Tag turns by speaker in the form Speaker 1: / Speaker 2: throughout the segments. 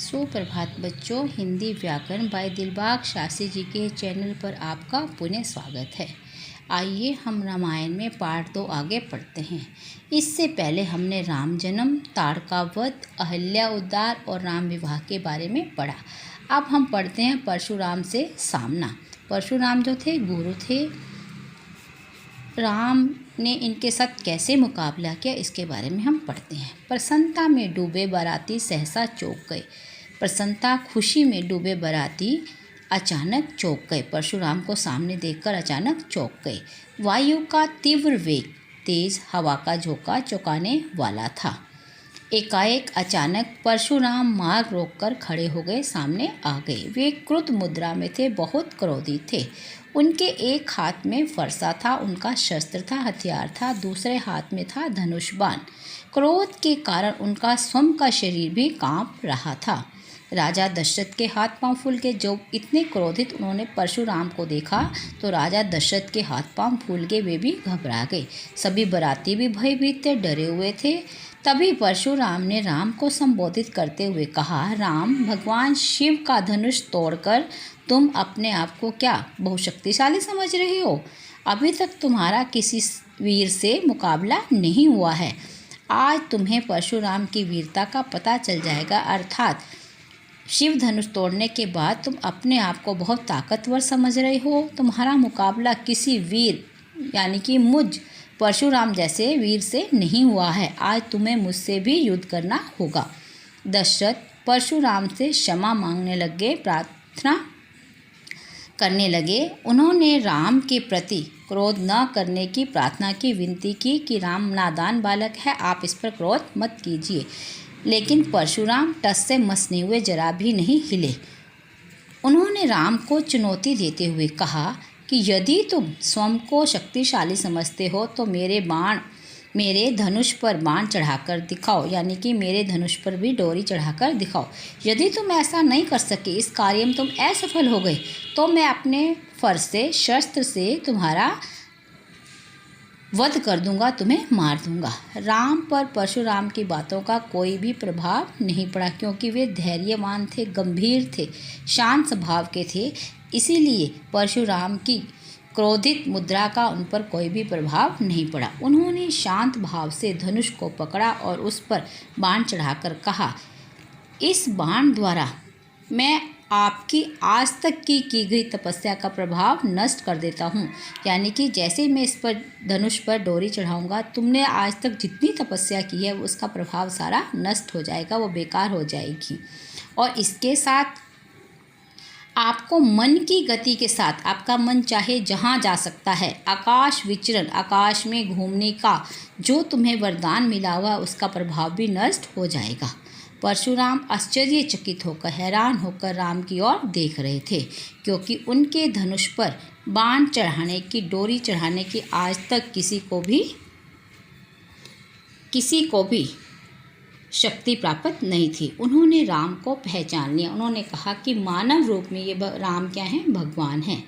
Speaker 1: सुप्रभात बच्चों, हिंदी व्याकरण बाय दिलबाग शास्त्री जी के चैनल पर आपका पुनः स्वागत है। आइए हम रामायण में पाठ 2 आगे पढ़ते हैं। इससे पहले हमने राम जन्म, ताड़का वध, अहल्या उद्धार और राम विवाह के बारे में पढ़ा। अब हम पढ़ते हैं परशुराम से सामना। परशुराम जो थे गुरु थे। राम ने इनके साथ कैसे मुकाबला किया इसके बारे में हम पढ़ते हैं। प्रसन्नता में डूबे बाराती सहसा चौंक गए। प्रसन्नता खुशी में डूबे बाराती अचानक चौंक गए। परशुराम को सामने देखकर अचानक चौंक गए। वायु का तीव्र वेग तेज हवा का झोंका चौंकाने वाला था। एकाएक अचानक परशुराम मार्ग रोककर खड़े हो गए, सामने आ गए। वे क्रुद्ध मुद्रा में थे, बहुत क्रोधित थे। उनके एक हाथ में फरसा था, उनका शस्त्र था, हथियार था, दूसरे हाथ में था धनुष बाण। क्रोध के कारण उनका स्वयं का शरीर भी कांप रहा था। राजा दशरथ के हाथ पांव फूल गए। जो इतने क्रोधित उन्होंने परशुराम को देखा तो राजा दशरथ के हाथ पांव फूल गए, वे भी घबरा गए। सभी बराती भी भयभीत थे, डरे हुए थे। तभी परशुराम ने राम को संबोधित करते हुए कहा, राम, भगवान शिव का धनुष तोड़कर तुम अपने आप को क्या बहुत शक्तिशाली समझ रहे हो? अभी तक तुम्हारा किसी वीर से मुकाबला नहीं हुआ है। आज तुम्हें परशुराम की वीरता का पता चल जाएगा। अर्थात शिव धनुष तोड़ने के बाद तुम अपने आप को बहुत ताकतवर समझ रहे हो। तुम्हारा मुकाबला किसी वीर यानी कि मुझ परशुराम जैसे वीर से नहीं हुआ है। आज तुम्हें मुझसे भी युद्ध करना होगा। दशरथ परशुराम से क्षमा मांगने लगे, प्रार्थना करने लगे। उन्होंने राम के प्रति क्रोध न करने की प्रार्थना की, विनती की कि राम नादान बालक है, आप इस पर क्रोध मत कीजिए। लेकिन परशुराम टस से मस नहीं हुए, जरा भी नहीं हिले। उन्होंने राम को चुनौती देते हुए कहा कि यदि तुम स्वयं को शक्तिशाली समझते हो तो मेरे धनुष पर बाण चढ़ाकर दिखाओ, यानी कि मेरे धनुष पर भी डोरी चढ़ाकर दिखाओ। यदि तुम ऐसा नहीं कर सके, इस कार्य में तुम असफल हो गए, तो मैं अपने फर्ज से शस्त्र से तुम्हारा वध कर दूंगा, तुम्हें मार दूंगा। राम पर परशुराम की बातों का कोई भी प्रभाव नहीं पड़ा, क्योंकि वे धैर्यवान थे, गंभीर थे, शांत स्वभाव के थे। इसीलिए परशुराम की क्रोधित मुद्रा का उन पर कोई भी प्रभाव नहीं पड़ा। उन्होंने शांत भाव से धनुष को पकड़ा और उस पर बाण चढ़ाकर कहा, इस बाण द्वारा मैं आपकी आज तक की गई तपस्या का प्रभाव नष्ट कर देता हूँ। यानी कि जैसे मैं इस पर धनुष पर डोरी चढ़ाऊँगा, तुमने आज तक जितनी तपस्या की है उसका प्रभाव सारा नष्ट हो जाएगा, वो बेकार हो जाएगी। और इसके साथ आपको मन की गति के साथ आपका मन चाहे जहाँ जा सकता है। आकाश विचरण, आकाश में घूमने का जो तुम्हें वरदान मिला हुआ उसका प्रभाव भी नष्ट हो जाएगा। परशुराम आश्चर्यचकित होकर, हैरान होकर राम की ओर देख रहे थे, क्योंकि उनके धनुष पर बाण चढ़ाने की, डोरी चढ़ाने की आज तक किसी को भी शक्ति प्राप्त नहीं थी। उन्होंने राम को पहचान लिया। उन्होंने कहा कि मानव रूप में ये राम क्या हैं? भगवान हैं।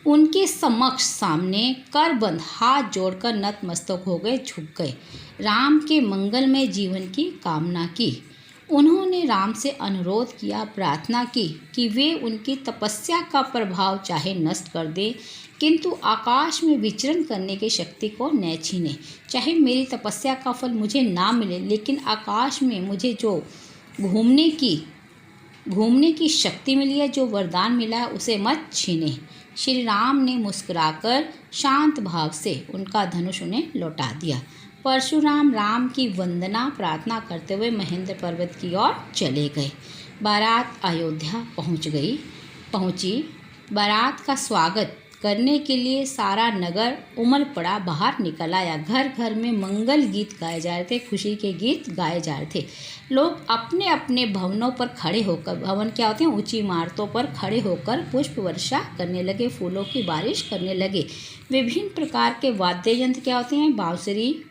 Speaker 1: उनके समक्ष सामने करबंद हाथ जोड़कर नतमस्तक हो गए, झुक गए। राम के मंगलमय जीवन की कामना की। उन्होंने राम से अनुरोध किया, प्रार्थना की कि वे उनकी तपस्या का प्रभाव चाहे नष्ट कर दे, किंतु आकाश में विचरण करने की शक्ति को न छीने। चाहे मेरी तपस्या का फल मुझे ना मिले, लेकिन आकाश में मुझे जो घूमने की शक्ति मिली है, जो वरदान मिला है, उसे मत छीने। श्री राम ने मुस्कुराकर शांत भाव से उनका धनुष उन्हें लौटा दिया। परशुराम राम की वंदना प्रार्थना करते हुए महेंद्र पर्वत की ओर चले गए। बारात अयोध्या पहुंची। बारात का स्वागत करने के लिए सारा नगर उमड़ पड़ा, बाहर निकल आया। घर घर में मंगल गीत गाए जा रहे थे, खुशी के गीत गाए जा रहे थे। लोग अपने अपने भवनों पर खड़े होकर, भवन क्या होते हैं, ऊंची इमारतों पर खड़े होकर पुष्प वर्षा करने लगे, फूलों की बारिश करने लगे। विभिन्न प्रकार के वाद्य यंत्र क्या होते हैं, बांसुरी,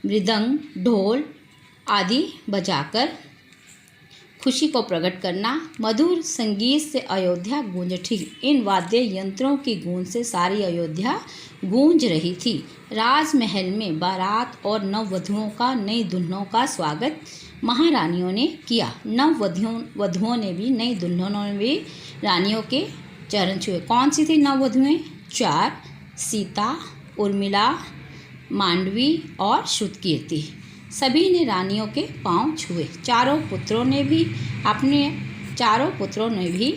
Speaker 1: मृदंग, ढोल आदि बजाकर खुशी को प्रकट करना। मधुर संगीत से अयोध्या गूंज उठी। इन वाद्य यंत्रों की गूंज से सारी अयोध्या गूंज रही थी। राजमहल में बारात और नववधुओं का, नई दुल्हनों का स्वागत महारानियों ने किया। नव वधुओं ने भी, नई दुल्हनों ने भी रानियों के चरण छुए। कौन सी थी नव वधुएं? 4, सीता, उर्मिला, मांडवी और श्रुतकीर्ति। सभी ने रानियों के पांव छुए। चारों पुत्रों ने भी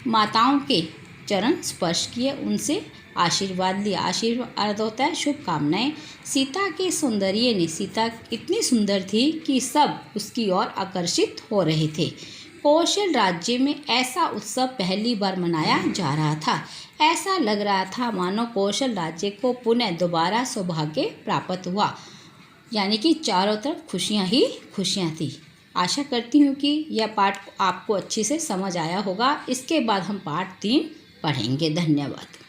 Speaker 1: माताओं के चरण स्पर्श किए, उनसे आशीर्वाद लिया। आशीर्वाद होता है शुभकामनाएं। सीता इतनी सुंदर थी कि सब उसकी ओर आकर्षित हो रहे थे। कौशल राज्य में ऐसा उत्सव पहली बार मनाया जा रहा था। ऐसा लग रहा था मानो कौशल राज्य को पुनः दोबारा सौभाग्य प्राप्त हुआ, यानी कि चारों तरफ खुशियां ही खुशियां थी। आशा करती हूँ कि यह पाठ आपको अच्छे से समझ आया होगा। इसके बाद हम पाठ 3 पढ़ेंगे। धन्यवाद।